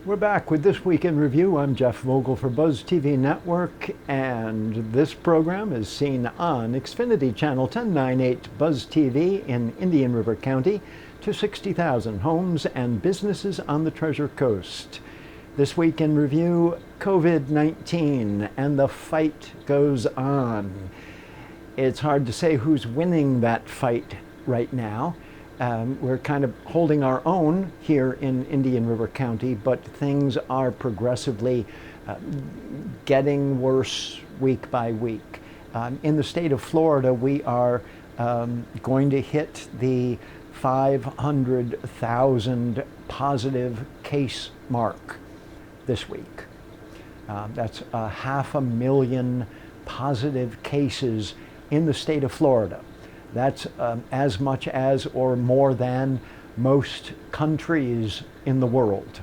We're back with This Week in Review. I'm Jeff Voegele for BuzzTV Network, and this program is seen on Xfinity Channel 1098 BuzzTV in Indian River County to 60,000 homes and businesses on the Treasure Coast. This Week in Review, COVID-19, and the fight goes on. It's hard to say who's winning that fight right now. We're kind of holding our own here in Indian River County, but things are progressively getting worse week by week. In the state of Florida, we are going to hit the 500,000 positive case mark this week. That's 500,000 positive cases in the state of Florida. That's as much as or more than most countries in the world.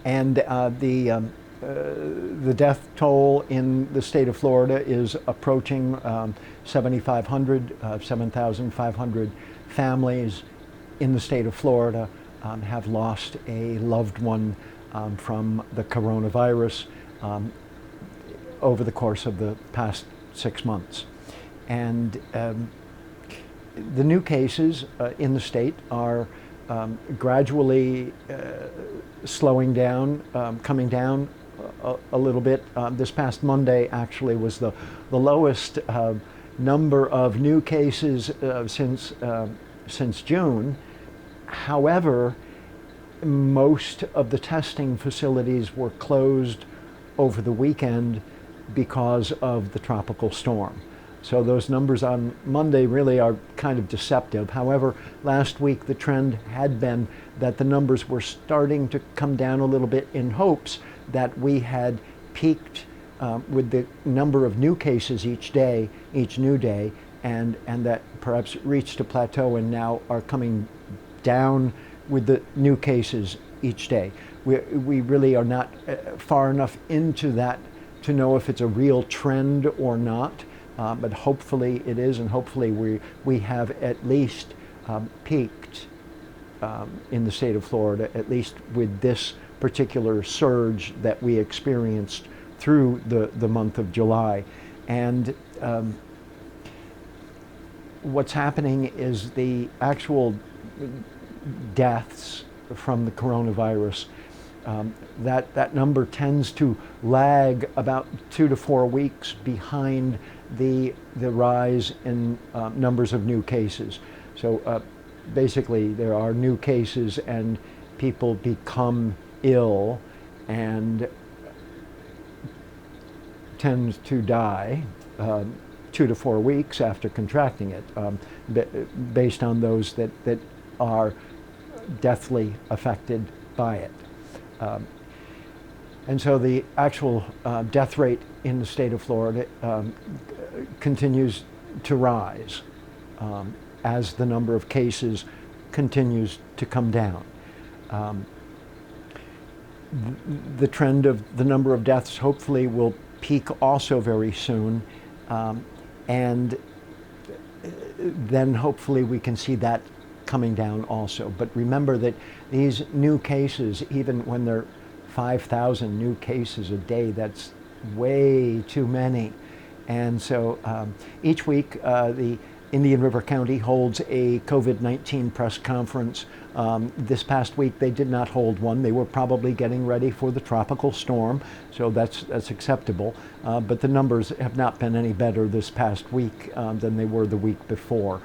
And the death toll in the state of Florida is approaching 7,500, 7,500 families in the state of Florida have lost a loved one from the coronavirus over the course of the past 6 months. And the new cases in the state are gradually slowing down, coming down a little bit. This past Monday actually was the lowest number of new cases since June. However, most of the testing facilities were closed over the weekend because of the tropical storm. So those numbers on Monday really are kind of deceptive. However, last week the trend had been that the numbers were starting to come down a little bit in hopes that we had peaked with the number of new cases each new day, and that perhaps reached a plateau and now are coming down with the new cases each day. We really are not far enough into that to know if it's a real trend or not. But hopefully it is, and hopefully we have at least peaked in the state of Florida, at least with this particular surge that we experienced through the month of July. And what's happening is the actual deaths from the coronavirus, that number tends to lag about 2 to 4 weeks behind the rise in numbers of new cases. So basically there are new cases and people become ill and tend to die 2 to 4 weeks after contracting it, based on those that are deathly affected by it. And so the actual death rate in the state of Florida continues to rise as the number of cases continues to come down. The trend of the number of deaths hopefully will peak also very soon, and then hopefully we can see that coming down also. But remember that these new cases, even when they're 5,000 new cases a day, that's way too many. And so each week the Indian River County holds a COVID-19 press conference. This past week they did not hold one. They were probably getting ready for the tropical storm, so that's acceptable. But the numbers have not been any better this past week than they were the week before.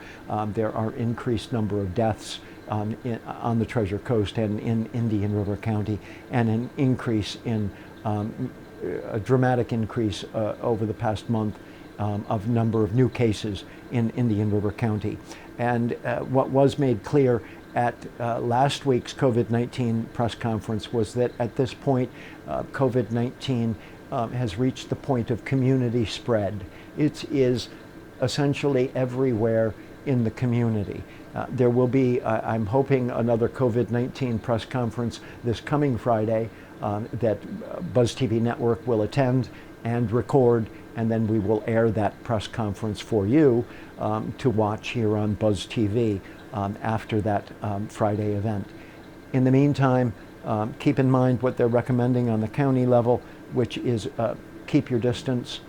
There are increased number of deaths on the Treasure Coast and in Indian River County, and an increase in a dramatic increase over the past month of number of new cases in Indian River County. And what was made clear at last week's COVID-19 press conference was that at this point COVID-19 has reached the point of community spread. It is essentially everywhere in the community. There will be, I'm hoping, another COVID-19 press conference this coming Friday that BuzzTV Network will attend and record, and then we will air that press conference for you to watch here on BuzzTV after that Friday event. In the meantime, Keep in mind what they're recommending on the county level, which is keep your distance,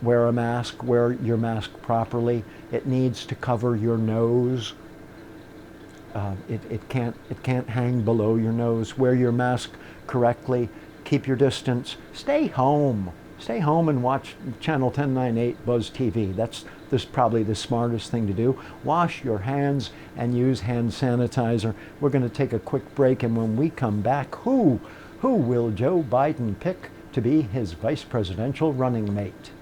wear a mask, wear your mask properly. It needs to cover your nose. It can't hang below your nose. Wear your mask correctly. Keep your distance. Stay home. Stay home and watch channel 1098 BuzzTV. That's probably the smartest thing to do. Wash your hands and use hand sanitizer. We're going to take a quick break, and when we come back, who will Joe Biden pick to be his vice presidential running mate?